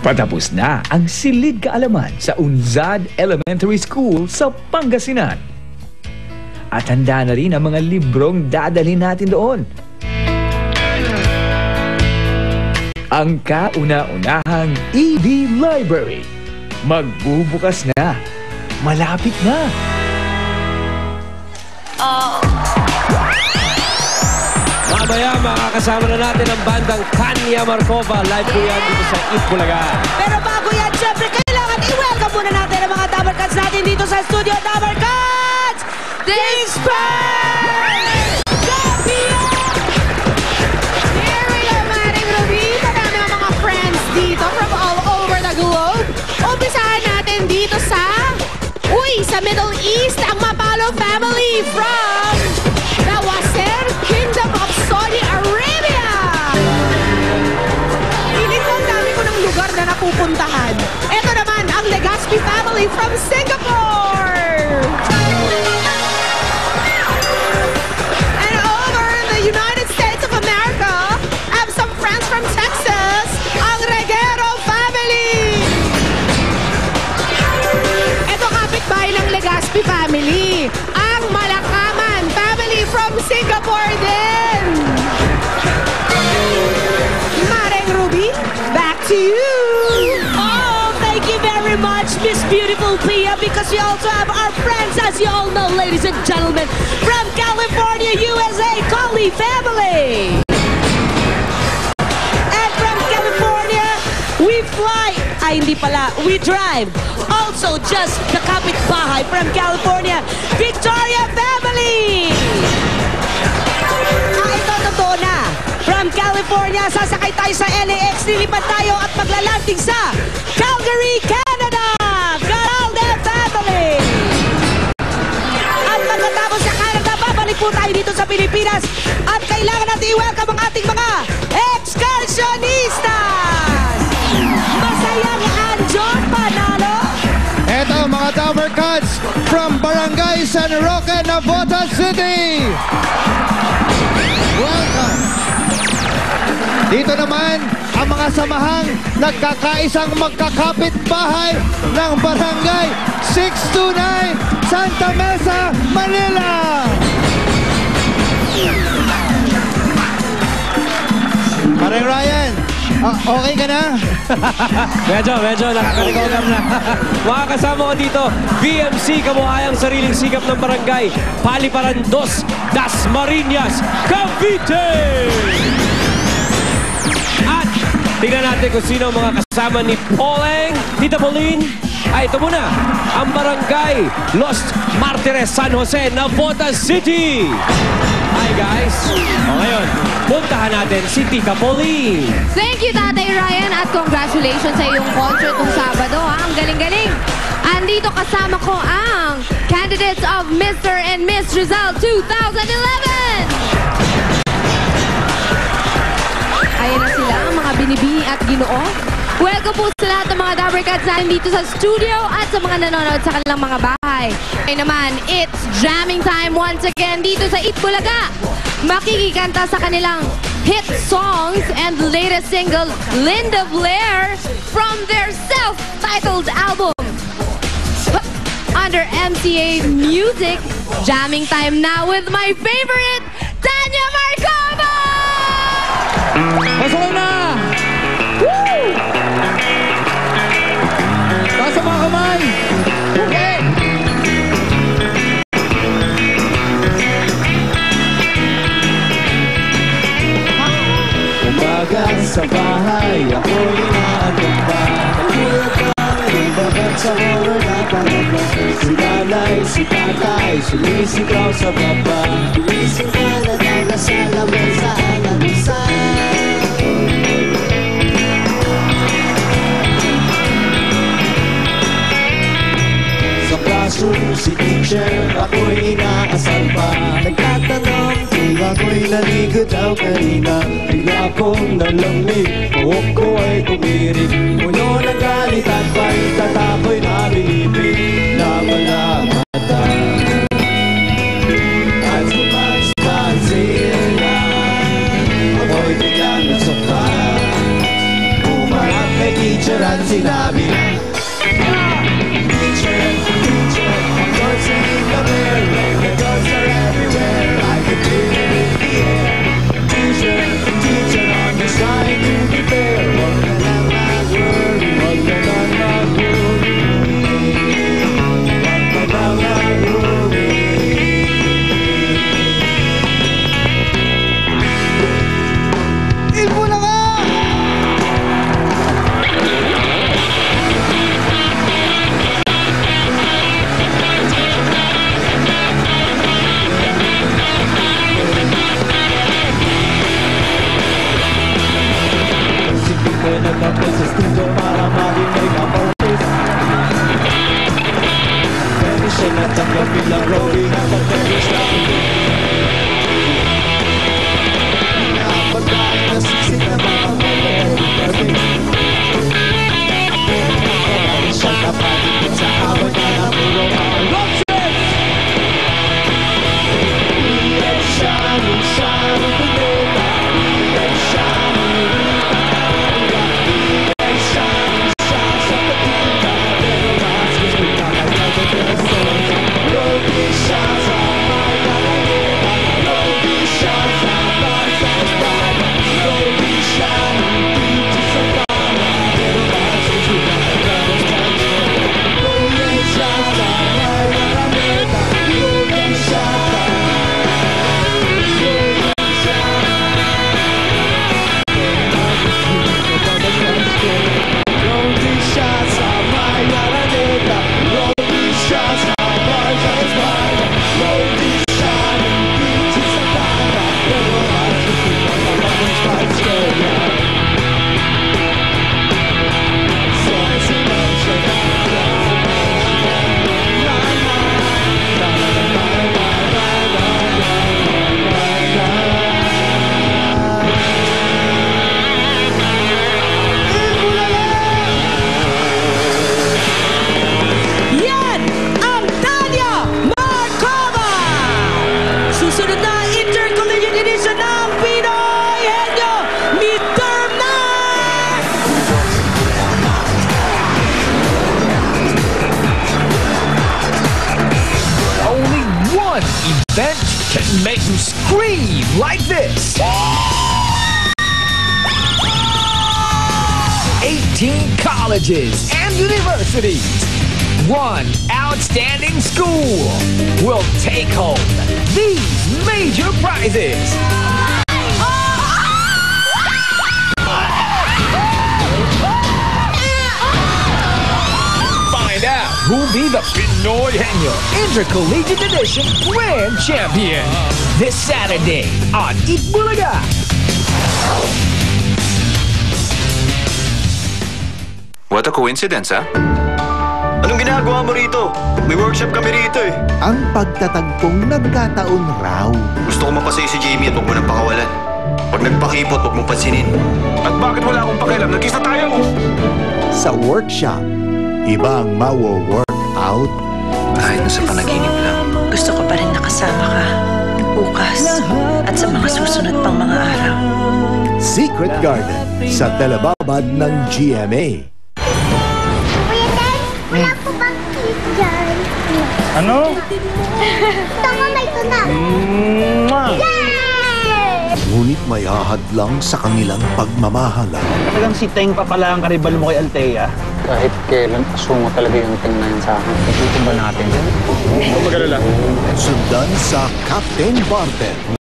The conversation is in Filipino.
Patapos na ang silid kaalaman sa Unzad Elementary School sa Pangasinan. At handa na rin ang mga librong dadalhin natin doon. Ang kauna-unahang ED Library. Magbubukas na. Malapit na. Mamaya makakasama na natin ang bandang Kanya Markova. Live po yan dito sa Itbulaga. Pero bago yan, syempre kailangan i-welcome muna natin ang mga Dabar Cats natin dito sa studio. Dabar Cats! Disperse! Here we go, Maring Ruby. Marami ang mga friends dito from all over the globe. Umpisahan natin dito sa Middle East, ang Mapalo family from the Wasser Kingdom of Saudi Arabia. Inintang dami ko ng lugar na napupuntahan. Ito naman ang Legaspi family from Singapore. And over in the United States of America, I have some friends from Texas, ang Reguero family. Ito kapitbahay ng Legaspi family, ang Malakaman family from Singapore din. Mareng Ruby, back to you. Thank you very much, Miss Beautiful Pia, because we also have our friends, as you all know, ladies and gentlemen, from California, USA, Collie family. And from California, we fly. Ay, hindi pala. We drive. Also, just the kapitbahay from California, Victoria family. Ito, totoo na. From California, sasakay tayo sa LAX, lilipat tayo at maglalanding sa Calgary, Canada! Garalde family! At pagkatapos sa Canada, babalik po tayo dito sa Pilipinas at kailangan natin i-welcome ang ating mga excursionistas! Masayang Anjon Panalo! Eto mga Dabar Cats from Barangay San Roque, Navotas City! Welcome! Dito naman ang mga samahang nagkakaisang magkakapit-bahay ng Barangay 629 Santa Mesa, Manila! Parang Ryan, okay ka na? Medyo nakaka-recover na. Mga kasama ko dito, BMC, kabuhayang sariling sikap ng barangay, Paliparan 2, Dasmariñas, Cavite! At tingnan natin kung sino ang mga kasama ni Poleng, Tita Pauline. Ito muna, ang barangay Los Martires, San Jose, Navotas City. Hi guys. Ngayon, puntahan natin si Tita Pauline. Thank you, Tatay Ryan, at congratulations sa iyong concert kung Sabado. Ang galing-galing. Andito kasama ko ang candidates of Mr. and Miss Rizal 2011. Ayan na sila, ang mga binibini at ginoo. Welcome po sa lahat ng mga Dabar Cats natin dito sa studio at sa mga nanonood sa kanilang mga bahay. Ngayon naman, it's jamming time once again dito sa Itbulaga. Makikikanta sa kanilang hit songs and latest single, Linda Blair, from their self-titled album. Under MCA Music, jamming time now with my favorite, Tanya Markova! Pasok na! Woo! Taas ang mga kamay! Okay! Umaga sa bahay, ako'y inaanong pa. Ibagat sa horror na palabas. Si nanay, si tatay, sumisigaw sa baba. Tumising ka na daw sa lamesa ang alusan. Sa classroom, si teacher, ako'y inaasal pa. Nagtatanong kung ako'y naligo daw kanina. Bigla kong nalamig, buhok ko ay tumirik. Puno ng galit at bait at ako'y nabilipin na wala mata. At sumaspansin na ako'y biglang nasuktan. Umarap kay teacher at colleges and universities. One outstanding school will take home these major prizes. Find out who'll be the Pinoy Henyo Intercollegiate Edition Grand Champion this Saturday on Itbulaga. What a coincidence, ha? Anong ginagawa mo rito? May workshop kami rito eh. Ang pagtatagpong nagkataon raw. Gusto ko mapasaya si Jamie at huwag mo nang pakawalan. Pag nagpakipot, huwag mong pansinin. At bakit wala akong pakialam? Nag-kiss na tayo! Sa workshop, ibang mawo-workout. Kahit na sa panaginip lang. Gusto ko pa rin nakasama ka bukas at sa mga susunod pang mga araw. Secret Garden sa telebabad ng GMA. Kuya Dad, wala po bang kiss dyan? Ano? Tama, may tunak. Yay! Ngunit may ahadlang sa kanilang pagmamahalan. Talagang si Teng pa pala ang karibal mo kay Althea. Kahit kailan, asumo talaga yung tingin na yun sa akin. Itutumba natin. Sundan sa Captain Barber.